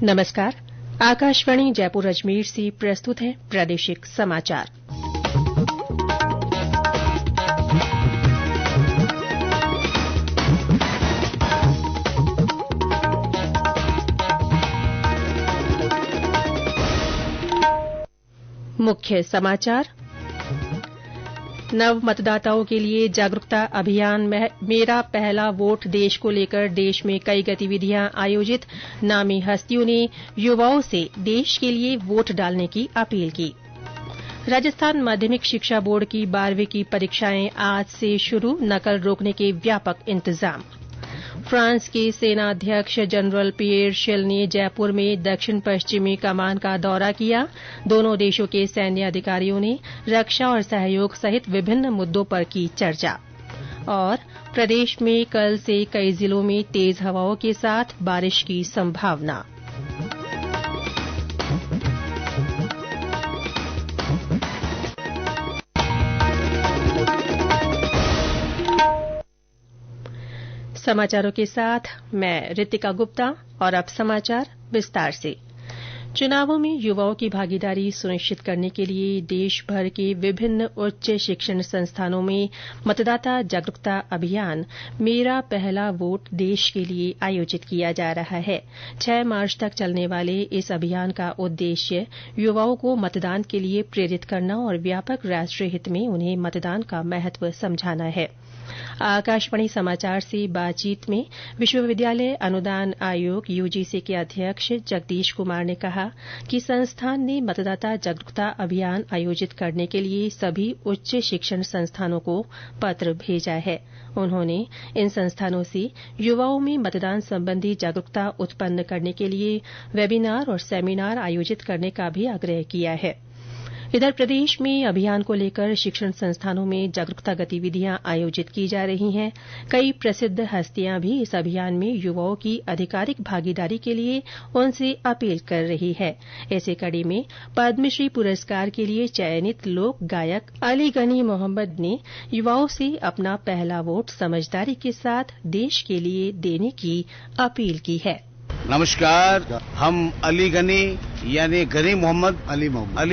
नमस्कार। आकाशवाणी जयपुर अजमेर से प्रस्तुत है प्रादेशिक समाचार। मुख्य समाचार। नव मतदाताओं के लिए जागरूकता अभियान मेरा पहला वोट देश को लेकर देश में कई गतिविधियां आयोजित। नामी हस्तियों ने युवाओं से देश के लिए वोट डालने की अपील की। राजस्थान माध्यमिक शिक्षा बोर्ड की 12वीं की परीक्षाएं आज से शुरू, नकल रोकने के व्यापक इंतजाम। फ्रांस के सेनाध्यक्ष जनरल पिएर शेल ने जयपुर में दक्षिण पश्चिमी कमान का दौरा किया। दोनों देशों के सैन्य अधिकारियों ने रक्षा और सहयोग सहित विभिन्न मुद्दों पर की चर्चा। और प्रदेश में कल से कई जिलों में तेज हवाओं के साथ बारिश की संभावना। समाचारों के साथ मैं रितिका गुप्ता। और अब समाचार विस्तार से। चुनावों में युवाओं की भागीदारी सुनिश्चित करने के लिए देश भर के विभिन्न उच्च शिक्षण संस्थानों में मतदाता जागरूकता अभियान मेरा पहला वोट देश के लिए आयोजित किया जा रहा है। 6 मार्च तक चलने वाले इस अभियान का उद्देश्य युवाओं को मतदान के लिए प्रेरित करना और व्यापक राष्ट्रीय हित में उन्हें मतदान का महत्व समझाना है। आकाशवाणी समाचार से बातचीत में विश्वविद्यालय अनुदान आयोग यूजीसी के अध्यक्ष जगदीश कुमार ने कहा कि संस्थान ने मतदाता जागरूकता अभियान आयोजित करने के लिए सभी उच्च शिक्षण संस्थानों को पत्र भेजा है। उन्होंने इन संस्थानों से युवाओं में मतदान संबंधी जागरूकता उत्पन्न करने के लिए वेबिनार और सेमिनार आयोजित करने का भी आग्रह किया है। इधर प्रदेश में अभियान को लेकर शिक्षण संस्थानों में जागरूकता गतिविधियां आयोजित की जा रही हैं। कई प्रसिद्ध हस्तियां भी इस अभियान में युवाओं की आधिकारिक भागीदारी के लिए उनसे अपील कर रही है। ऐसे कड़ी में पद्मश्री पुरस्कार के लिए चयनित लोक गायक अली गनी मोहम्मद ने युवाओं से अपना पहला वोट समझदारी के साथ देश के लिए देने की अपील की है। नमस्कार, हम अली गनी यानी गनी मोहम्मद अली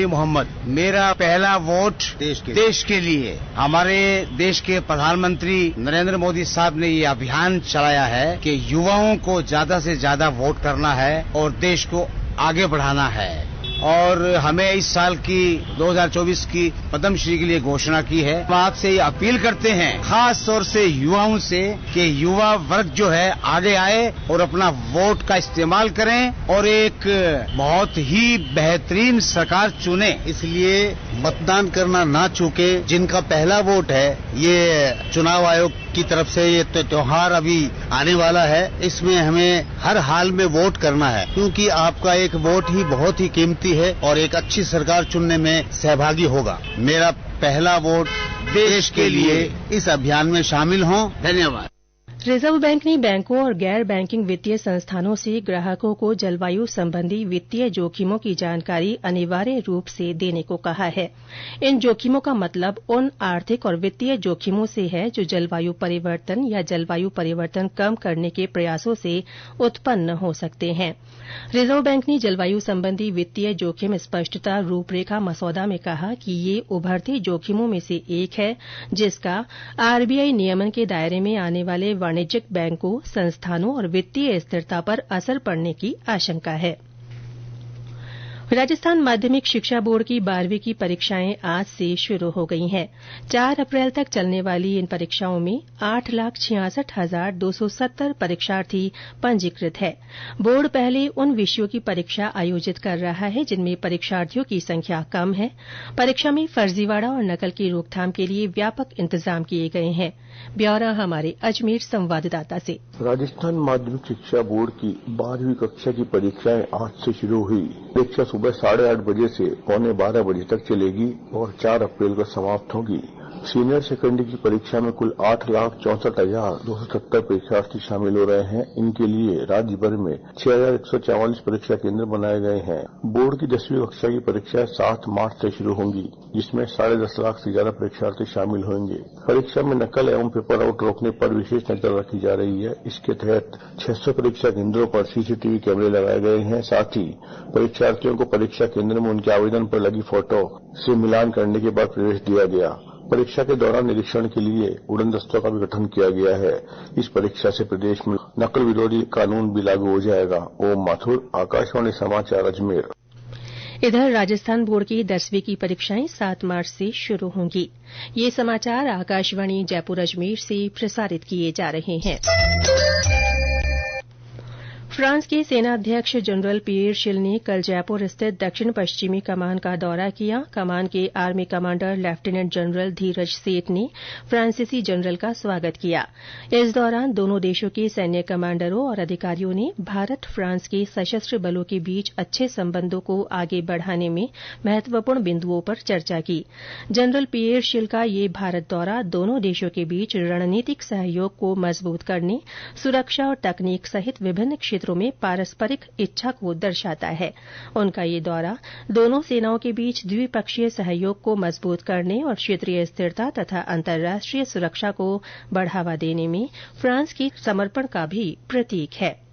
मोहम्मद मेरा पहला वोट देश के लिए। हमारे देश के प्रधानमंत्री नरेंद्र मोदी साहब ने ये अभियान चलाया है कि युवाओं को ज्यादा से ज्यादा वोट करना है और देश को आगे बढ़ाना है। और हमें इस साल की 2024 की पद्मश्री के लिए घोषणा की है। हम आपसे ये अपील करते हैं खास तौर से युवाओं से कि युवा वर्ग जो है आगे आए और अपना वोट का इस्तेमाल करें और एक बहुत ही बेहतरीन सरकार चुने। इसलिए मतदान करना ना चूके। जिनका पहला वोट है, ये चुनाव आयोग की तरफ से ये त्योहार अभी आने वाला है, इसमें हमें हर हाल में वोट करना है, क्योंकि आपका एक वोट ही बहुत ही कीमती है और एक अच्छी सरकार चुनने में सहभागी होगा। मेरा पहला वोट देश के लिए इस अभियान में शामिल हों। धन्यवाद। रिजर्व बैंक ने बैंकों और गैर बैंकिंग वित्तीय संस्थानों से ग्राहकों को जलवायु संबंधी वित्तीय जोखिमों की जानकारी अनिवार्य रूप से देने को कहा है। इन जोखिमों का मतलब उन आर्थिक और वित्तीय जोखिमों से है जो जलवायु परिवर्तन या जलवायु परिवर्तन कम करने के प्रयासों से उत्पन्न हो सकते हैं। रिजर्व बैंक ने जलवायु संबंधी वित्तीय जोखिम स्पष्टता रूपरेखा मसौदा में कहा कि ये उभरते जोखिमों में से एक है जिसका आरबीआई नियमन के दायरे में आने वाले वाणिज्यिक बैंकों, संस्थानों और वित्तीय स्थिरता पर असर पड़ने की आशंका है। राजस्थान माध्यमिक शिक्षा बोर्ड की 12वीं की परीक्षाएं आज से शुरू हो गई हैं। 4 अप्रैल तक चलने वाली इन परीक्षाओं में 8,66,270 परीक्षार्थी पंजीकृत हैं। बोर्ड पहले उन विषयों की परीक्षा आयोजित कर रहा है जिनमें परीक्षार्थियों की संख्या कम है। परीक्षा में फर्जीवाड़ा और नकल की रोकथाम के लिए व्यापक इंतजाम किए गए हैं। ब्यौरा हमारे अजमेर संवाददाता से। राजस्थान माध्यमिक शिक्षा बोर्ड की 12वीं कक्षा की परीक्षाएं आज से शुरू हुई। परीक्षा सुबह 8:30 बजे से 11:45 बजे तक चलेगी और 4 अप्रैल को समाप्त होगी। सीनियर सेकेंडरी की परीक्षा में कुल 8,64,270 परीक्षार्थी शामिल हो रहे हैं। इनके लिए राज्य भर में 6,144 परीक्षा केंद्र बनाए गए हैं। बोर्ड की 10वीं कक्षा की परीक्षा 7 मार्च से शुरू होंगी, जिसमें 10.5 लाख से ज्यादा परीक्षार्थी शामिल होंगे। परीक्षा में नकल एवं पेपर आउट रोकने पर विशेष नजर रखी जा रही है। इसके तहत 600 परीक्षा केंद्रों पर सीसीटीवी कैमरे लगाए गए हैं। साथ ही परीक्षार्थियों को परीक्षा केंद्र में उनके आवेदन पर लगी फोटो से मिलान करने के बाद प्रवेश दिया गया। परीक्षा के दौरान निरीक्षण के लिए उड़न दस्तों का भी गठन किया गया है। इस परीक्षा से प्रदेश में नकल विरोधी कानून भी लागू हो जाएगा। ओम माथुर, आकाशवाणी समाचार, अजमेर। इधर राजस्थान बोर्ड की 10वीं की परीक्षाएं 7 मार्च से शुरू होंगी। ये समाचार आकाशवाणी जयपुर अजमेर से प्रसारित किए जा रहे हैं। फ्रांस के सेनाध्यक्ष जनरल पियर शिल ने कल जयपुर स्थित दक्षिण पश्चिमी कमान का दौरा किया। कमान के आर्मी कमांडर लेफ्टिनेंट जनरल धीरज सेठ ने फ्रांसीसी जनरल का स्वागत किया। इस दौरान दोनों देशों के सैन्य कमांडरों और अधिकारियों ने भारत फ्रांस के सशस्त्र बलों के बीच अच्छे संबंधों को आगे बढ़ाने में महत्वपूर्ण बिंदुओं पर चर्चा की। जनरल पियर शिल का ये भारत दौरा दोनों देशों के बीच रणनीतिक सहयोग को मजबूत करने, सुरक्षा और तकनीक सहित विभिन्न क्षेत्रों में पारस्परिक इच्छा को दर्शाता है। उनका ये दौरा दोनों सेनाओं के बीच द्विपक्षीय सहयोग को मजबूत करने और क्षेत्रीय स्थिरता तथा अंतर्राष्ट्रीय सुरक्षा को बढ़ावा देने में फ्रांस के समर्पण का भी प्रतीक है।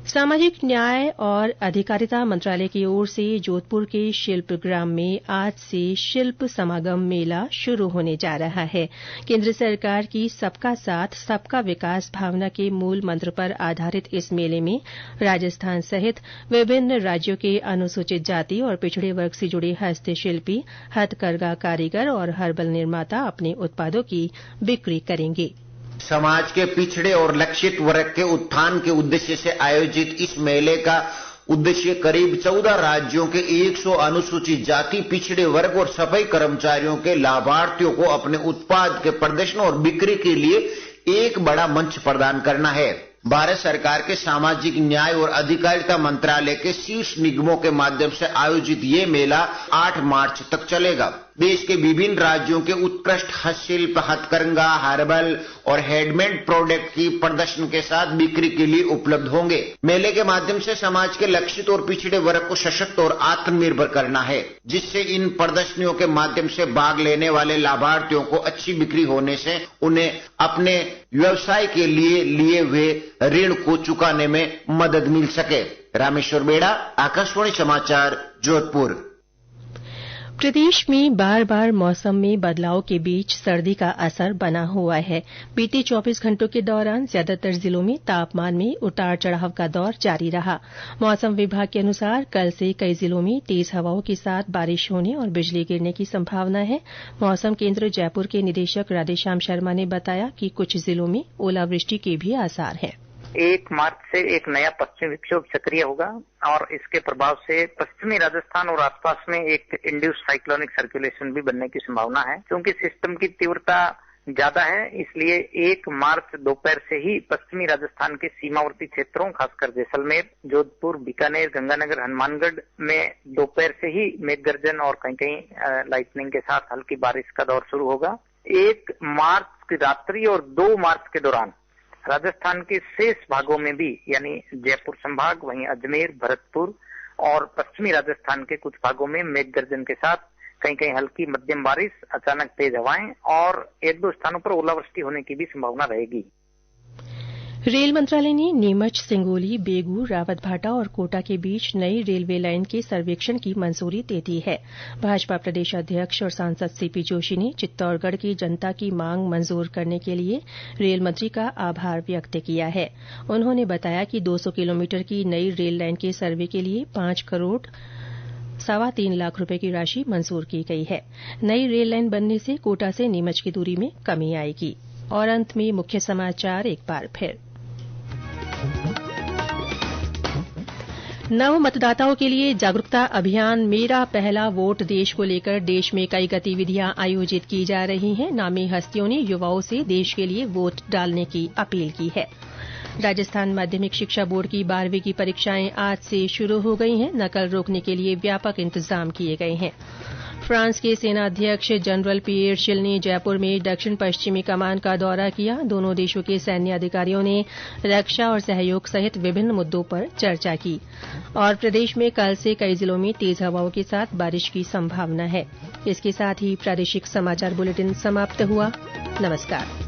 सामाजिक न्याय और अधिकारिता मंत्रालय की ओर से जोधपुर के शिल्पग्राम में आज से शिल्प समागम मेला शुरू होने जा रहा है। केंद्र सरकार की सबका साथ सबका विकास भावना के मूल मंत्र पर आधारित इस मेले में राजस्थान सहित विभिन्न राज्यों के अनुसूचित जाति और पिछड़े वर्ग से जुड़े हस्तशिल्पी, हथकरघा कारीगर और हर्बल निर्माता अपने उत्पादों की बिक्री करेंगे। समाज के पिछड़े और लक्षित वर्ग के उत्थान के उद्देश्य से आयोजित इस मेले का उद्देश्य करीब 14 राज्यों के 100 अनुसूचित जाति, पिछड़े वर्ग और सफाई कर्मचारियों के लाभार्थियों को अपने उत्पाद के प्रदर्शन और बिक्री के लिए एक बड़ा मंच प्रदान करना है। भारत सरकार के सामाजिक न्याय और अधिकारिता मंत्रालय के शीर्ष निगमों के माध्यम से आयोजित ये मेला 8 मार्च तक चलेगा। देश के विभिन्न राज्यों के उत्कृष्ट हस्तशिल्प, हथकरघा, हर्बल और हैंडमेड प्रोडक्ट की प्रदर्शन के साथ बिक्री के लिए उपलब्ध होंगे। मेले के माध्यम से समाज के लक्षित और पिछड़े वर्ग को सशक्त और आत्मनिर्भर करना है, जिससे इन प्रदर्शनियों के माध्यम से भाग लेने वाले लाभार्थियों को अच्छी बिक्री होने से उन्हें अपने व्यवसाय के लिए हुए ऋण को चुकाने में मदद मिल सके। रामेश्वर बेड़ा, आकाशवाणी समाचार, जोधपुर। प्रदेश में बार बार मौसम में बदलाव के बीच सर्दी का असर बना हुआ है। बीते 24 घंटों के दौरान ज्यादातर जिलों में तापमान में उतार चढ़ाव का दौर जारी रहा। मौसम विभाग के अनुसार कल से कई जिलों में तेज हवाओं के साथ बारिश होने और बिजली गिरने की संभावना है। मौसम केंद्र जयपुर के निदेशक राधेश्याम शर्मा ने बताया कि कुछ जिलों में ओलावृष्टि के भी आसार हैं। 1 मार्च से एक नया पश्चिमी विक्षोभ सक्रिय होगा और इसके प्रभाव से पश्चिमी राजस्थान और आसपास में एक इंड्यूस साइक्लोनिक सर्कुलेशन भी बनने की संभावना है। क्योंकि सिस्टम की तीव्रता ज्यादा है, इसलिए 1 मार्च दोपहर से ही पश्चिमी राजस्थान के सीमावर्ती क्षेत्रों, खासकर जैसलमेर, जोधपुर, बीकानेर, गंगानगर, हनुमानगढ़ में दोपहर से ही मेघगर्जन और कहीं कहीं लाइटनिंग के साथ हल्की बारिश का दौर शुरू होगा। 1 मार्च की रात्रि और 2 मार्च के दौरान राजस्थान के शेष भागों में भी, यानी जयपुर संभाग, वहीं अजमेर, भरतपुर और पश्चिमी राजस्थान के कुछ भागों में मेघगर्जन के साथ कहीं कहीं हल्की मध्यम बारिश, अचानक तेज हवाएं और 1-2 स्थानों पर ओलावृष्टि होने की भी संभावना रहेगी। रेल मंत्रालय ने नीमच, सिंगोली, बेगू, रावतभाटा और कोटा के बीच नई रेलवे लाइन के सर्वेक्षण की मंजूरी दे दी है। भाजपा प्रदेश अध्यक्ष और सांसद सीपी जोशी ने चित्तौड़गढ़ की जनता की मांग मंजूर करने के लिए रेल मंत्री का आभार व्यक्त किया है। उन्होंने बताया कि 200 किलोमीटर की नई रेल लाइन के सर्वे के लिए 5 करोड़ 3.25 लाख रुपए की राशि मंजूर की गई है। नई रेल लाइन बनने से कोटा से नीमच की दूरी में कमी आएगी। और अंत में मुख्य समाचार एक बार फिर। नव मतदाताओं के लिए जागरूकता अभियान मेरा पहला वोट देश को लेकर देश में कई गतिविधियां आयोजित की जा रही हैं। नामी हस्तियों ने युवाओं से देश के लिए वोट डालने की अपील की है। राजस्थान माध्यमिक शिक्षा बोर्ड की 12वीं की परीक्षाएं आज से शुरू हो गई हैं। नकल रोकने के लिए व्यापक इंतजाम किए गए हैं। फ्रांस के सेना अध्यक्ष जनरल पिएर शिल ने जयपुर में दक्षिण पश्चिमी कमान का दौरा किया। दोनों देशों के सैन्य अधिकारियों ने रक्षा और सहयोग सहित विभिन्न मुद्दों पर चर्चा की। और प्रदेश में कल से कई जिलों में तेज हवाओं के साथ बारिश की संभावना है। इसके साथ ही प्रादेशिक समाचार बुलेटिन समाप्त हुआ। नमस्कार।